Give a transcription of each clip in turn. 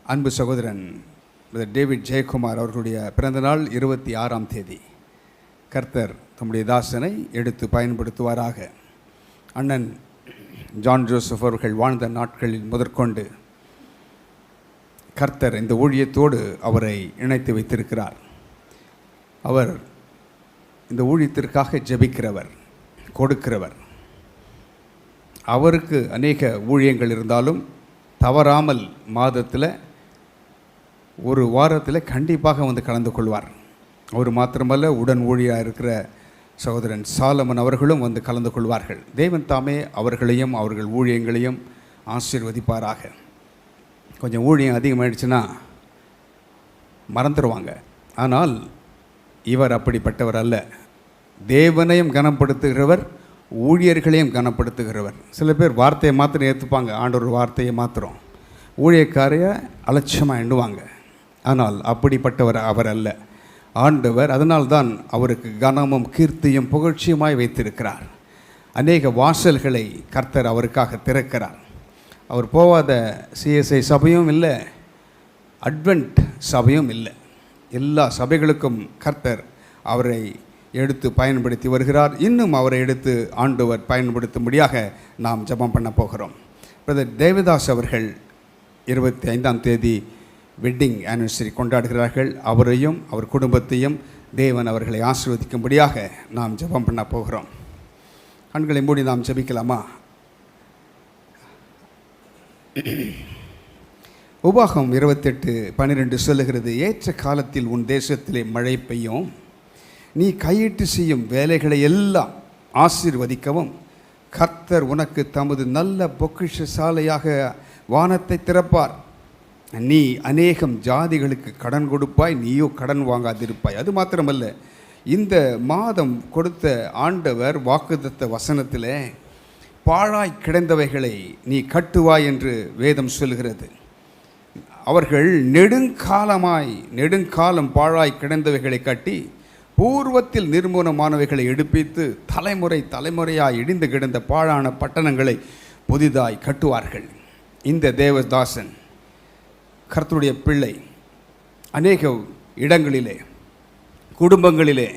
அன்பு சகோதரன் டேவிட் ஜெயக்குமார் அவர்களுடைய பிறந்தநாள் 26ஆம் தேதி. கர்த்தர் தம்முடைய தாசனை எடுத்து பயன்படுத்துவாராக. அண்ணன் ஜான் ஜோசப் அவர்கள் வாழ்ந்த நாட்களில் முதற்கொண்டு கர்த்தர் இந்த ஊழியத்தோடு அவரை இணைத்து வைத்திருக்கிறார். அவர் இந்த ஊழியத்திற்காக ஜெபிக்கிறவர், கொடுக்கிறவர். அவருக்கு அநேக ஊழியங்கள் இருந்தாலும் தவறாமல் மாதத்தில் ஒரு வாரத்தில் கண்டிப்பாக வந்து கலந்து கொள்வார். அவர் மாத்திரமல்ல, உடன் ஊழியாக இருக்கிற சகோதரன் சாலமன் அவர்களும் வந்து கலந்து கொள்வார்கள். தேவன் தாமே அவர்களையும் அவர்கள் ஊழியங்களையும் ஆசீர்வதிப்பாராக. கொஞ்சம் ஊழியம் அதிகமாகிடுச்சுன்னா மறந்துடுவாங்க. ஆனால் இவர் அப்படிப்பட்டவர் அல்ல. தேவனையும் கனப்படுத்துகிறவர், ஊழியர்களையும் கனப்படுத்துகிறவர். சில பேர் வார்த்தையை மாத்திரம் ஏற்றுப்பாங்க, ஆண்டவர் வார்த்தையை மாத்திரம், ஊழியக்காரைய அலட்சியமாக எண்ணுவாங்க. ஆனால் அப்படிப்பட்டவர் அவர் அல்ல. ஆண்டவர் அதனால்தான் அவருக்கு கனமும் கீர்த்தியும் புகழ்ச்சியுமாய் வைத்திருக்கிறார். அநேக வாசல்களை கர்த்தர் அவருக்காக திறக்கிறார். அவர் போகாத சிஎஸ்ஐ சபையும் இல்லை, அட்வென்ட் சபையும் இல்லை. எல்லா சபைகளுக்கும் கர்த்தர் அவரை எடுத்து பயன்படுத்தி வருகிறார். இன்னும் அவரை எடுத்து ஆண்டவர் பயன்படுத்தும்படியாக நாம் ஜெபம் பண்ண போகிறோம். பிரதர் தேவதாஸ் அவர்கள் 25ஆம் தேதி வெட்டிங் ஆனிவர்சரி கொண்டாடுகிறார்கள். அவரையும் அவர் குடும்பத்தையும் தேவன் அவர்களை ஆசீர்வதிக்கும்படியாக நாம் ஜெபம் பண்ண போகிறோம். கண்களை மூடி நாம் ஜெபிக்கலாமா? உபாகம் 28:12 சொல்லுகிறது, ஏற்ற காலத்தில் உன் தேசத்திலே மழை பெய்யும், நீ கையிட்டு செய்யும் வேலைகளை எல்லாம் ஆசீர்வதிக்கவும் கர்த்தர் உனக்கு தமது நல்ல பொக்கிஷ சாலையாக வானத்தை திறப்பார். நீ அநேகம் ஜாதிகளுக்கு கடன் கொடுப்பாய், நீயோ கடன் வாங்காதிருப்பாய். அது மாத்திரமல்ல, இந்த மாதம் கொடுத்த ஆண்டவர் வாக்குத்தத்த வசனத்தில் பாழாய் கிடந்தவைகளை நீ கட்டுவாய் என்று வேதம் சொல்கிறது. அவர்கள் நெடுங்காலம் பாழாய் கிடந்தவைகளை கட்டி பூர்வத்தில் நிர்மூலமானவைகளை எடுப்பித்து தலைமுறையாய் இடிந்து கிடந்த பாழான பட்டணங்களை புதிதாய் கட்டுவார்கள். இந்த தேவதாசன் கர்த்தருடைய பிள்ளை அநேக இடங்களிலே, குடும்பங்களிலே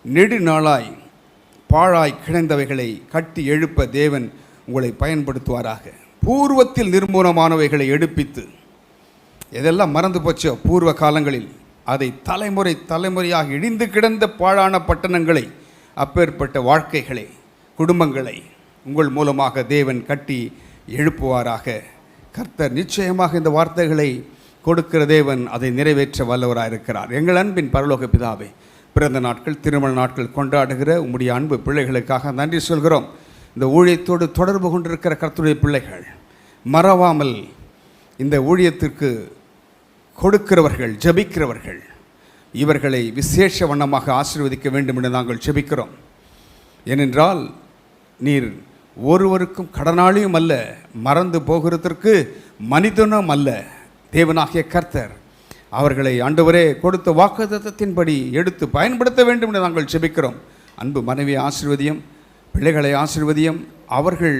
நெடுநாளாய் பாழாய் கிடந்தவைகளை கட்டி எழுப்ப தேவன் உங்களை பயன்படுத்துவாராக. பூர்வத்தில் நிர்மூலமானவைகளை எடுப்பித்து, எதெல்லாம் மறந்து போச்சோ பூர்வ காலங்களில், அதை தலைமுறையாக இடிந்து கிடந்த பாழான பட்டணங்களை, அப்பேற்பட்ட வாழ்க்கைகளை, குடும்பங்களை உங்கள் மூலமாக தேவன் கட்டி எழுப்புவாராக. கர்த்தர் நிச்சயமாக இந்த வார்த்தைகளை கொடுக்கிற தேவன் அதை நிறைவேற்ற வல்லவராக இருக்கிறார். எங்கள் அன்பின் பரலோக பிதாவே, பிறந்த நாட்கள், திருமண நாட்கள் கொண்டாடுகிற உம்முடைய அன்பு பிள்ளைகளுக்காக நன்றி சொல்கிறோம். இந்த ஊழியத்தோடு தொடர்பு கொண்டிருக்கிற கர்த்தருடைய பிள்ளைகள் மறவாமல் இந்த ஊழியத்திற்கு கொடுக்கிறவர்கள், ஜெபிக்கிறவர்கள், இவர்களை விசேஷ வண்ணமாக ஆசீர்வதிக்க வேண்டும் என்று நாங்கள் ஜெபிக்கிறோம். ஏனென்றால் நீர் ஒருவருக்கும் கடனாளியும் அல்ல, மறந்து போகிறதற்கு மனிதனும் அல்ல. தேவனாகிய கர்த்தர் அவர்களை ஆண்டவரே கொடுத்த வாக்குத்தத்தத்தின்படி எடுத்து பயன்படுத்த வேண்டும் என்று நாங்கள் ஜெபிக்கிறோம். அன்பு மனைவியை ஆசீர்வதியும், பிள்ளைகளை ஆசீர்வதியும், அவர்கள்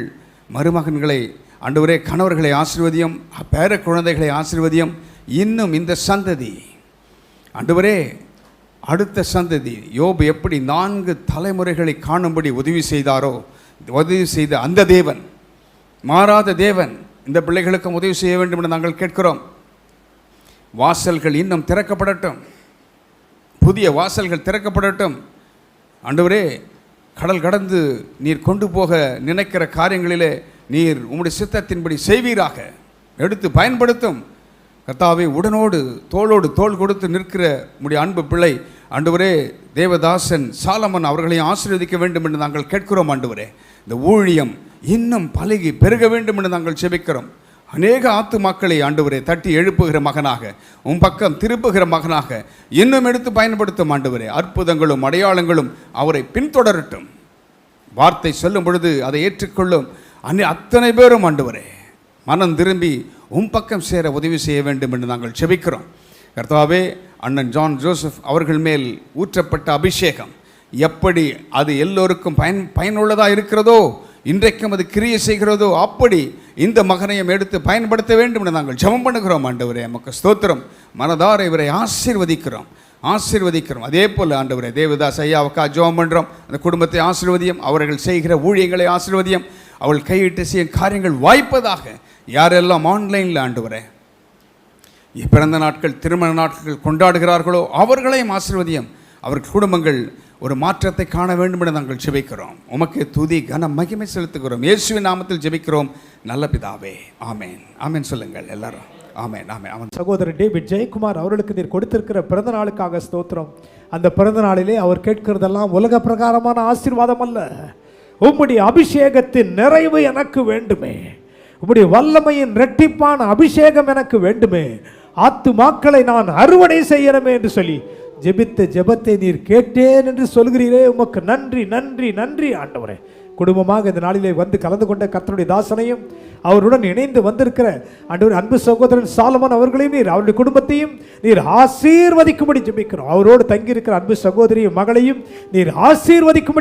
மருமகன்களை ஆண்டவரே கணவர்களை ஆசீர்வதியும், பேர குழந்தைகளை ஆசீர்வதியும். இன்னும் இந்த சந்ததி ஆண்டவரே, அடுத்த சந்ததி யோபு எப்படி 4 தலைமுறைகளை காணும்படி உதவி செய்த அந்த தேவன், மாறாத தேவன், இந்த பிள்ளைகளுக்கும் உதவி செய்ய வேண்டும் என்று நாங்கள் கேட்கிறோம். வாசல்கள் இன்னும் திறக்கப்படட்டும், புதிய வாசல்கள் திறக்கப்படட்டும். ஆண்டவரே, கடல் கடந்து நீர் கொண்டு போக நினைக்கிற காரியங்களிலே நீர் உம்முடைய சித்தத்தின்படி செய்வீராக. எடுத்து பயன்படுத்தும் கர்த்தாவே. உடனோடு தோளோடு தோள் கொடுத்து நிற்கிற உம்முடைய அன்பு பிள்ளை ஆண்டவரே தேவதாசன் சாலமன் அவர்களையும் ஆசீர்வதிக்க வேண்டும் என்று நாங்கள் கேட்கிறோம். ஆண்டவரே, இந்த ஊழியம் இன்னும் பலகி பெருக வேண்டும் என்று நாங்கள் ஜெபிக்கிறோம். அநேக ஆத்துமாக்களை ஆண்டவரே தட்டி எழுப்புகிற மகனாக, உன் பக்கம் திருப்புகிற மகனாக இன்னும் எடுத்து பயன்படுத்தும். ஆண்டவரே, அற்புதங்களும் அடையாளங்களும் அவரை பின்தொடரட்டும். வார்த்தை சொல்லும் பொழுது அதை ஏற்றுக்கொள்ளும் அத்தனை பேரும் ஆண்டவரே மனம் திரும்பி உன் பக்கம் சேர உதவி செய்ய வேண்டும் என்று நாங்கள் ஜெபிக்கிறோம். கர்த்தாவே, அண்ணன் ஜான் ஜோசப் அவர்கள் மேல் ஊற்றப்பட்ட அபிஷேகம் எப்படி அது எல்லோருக்கும் பயனுள்ளதாக இருக்கிறதோ, இன்றைக்கும் அது கிரியை செய்கிறதோ அப்படி இந்த மகனையும் எடுத்து பயன்படுத்த வேண்டும் என்று நாங்கள் ஜெபம் பண்ணுகிறோம். ஆண்டவரே நமக்கு ஸ்தோத்திரம். மனதார இவரை ஆசீர்வதிக்கிறோம். அதே போல் ஆண்டவரே தேவதாஸ் ஐயாவுக்கா ஜெபம் பண்ணுறோம். அந்த குடும்பத்தை ஆசீர்வதியும், அவர்கள் செய்கிற ஊழியங்களை ஆசீர்வதியும், அவள் கையிட்டு செய்யும் காரியங்கள் வாய்ப்பதாக. யாரெல்லாம் ஆன்லைனில் ஆண்டவரே பிறந்த நாட்கள் திருமண நாட்கள் கொண்டாடுகிறார்களோ அவர்களையும் ஆசீர்வதியும். அவர்கள் குடும்பங்கள் ஒரு மாற்றத்தை காண வேண்டும் என நாங்கள் ஜெபிக்கிறோம். உமக்கு துதி கன மகிமை செலுத்துகிறோம். இயேசுவின் நாமத்தில் ஜெபிக்கிறோம் நல்ல பிதாவே. ஆமேன். ஆமேன் சொல்லுங்கள் எல்லாரும். ஆமேன். ஆமேன். அவன் சகோதரர் டேவிட் ஜெயக்குமார் அவர்களுக்கு நீர் கொடுத்திருக்கிற பிறந்த நாளுக்காக ஸ்தோத்திரம். அந்த பிறந்த நாளிலே அவர் கேட்கிறதெல்லாம் உலக பிரகாரமான ஆசீர்வாதம் அல்ல. உம்முடைய அபிஷேகத்தின் நிறைவு எனக்கு வேண்டுமே, உம்முடைய வல்லமையின் இரட்டிப்பான அபிஷேகம் எனக்கு வேண்டுமே, ஆத்துமாக்களை நான் அறுவடை செய்யணுமே என்று சொல்லி ஜெபித்த ஜெபத்தை நீர் கேட்டேன் என்று சொல்கிறீரே, உமக்கு நன்றி நன்றி நன்றி ஆண்டவரே. குடும்பமாக இந்த நாளிலே வந்து கலந்து கொண்ட கர்த்தருடைய தாசனையும் அவருடன் இணைந்து வந்திருக்கிற ஆண்டவர் அன்பு சகோதரன் சாலமன் அவர்களையும் நீர் அவருடைய குடும்பத்தையும் நீர் ஆசீர்வதிக்கும்படி ஜெபிக்கிறோம். அவரோடு தங்கியிருக்கிற அன்பு சகோதரியும் மகளையும் நீர் ஆசீர்வதிக்கும்படி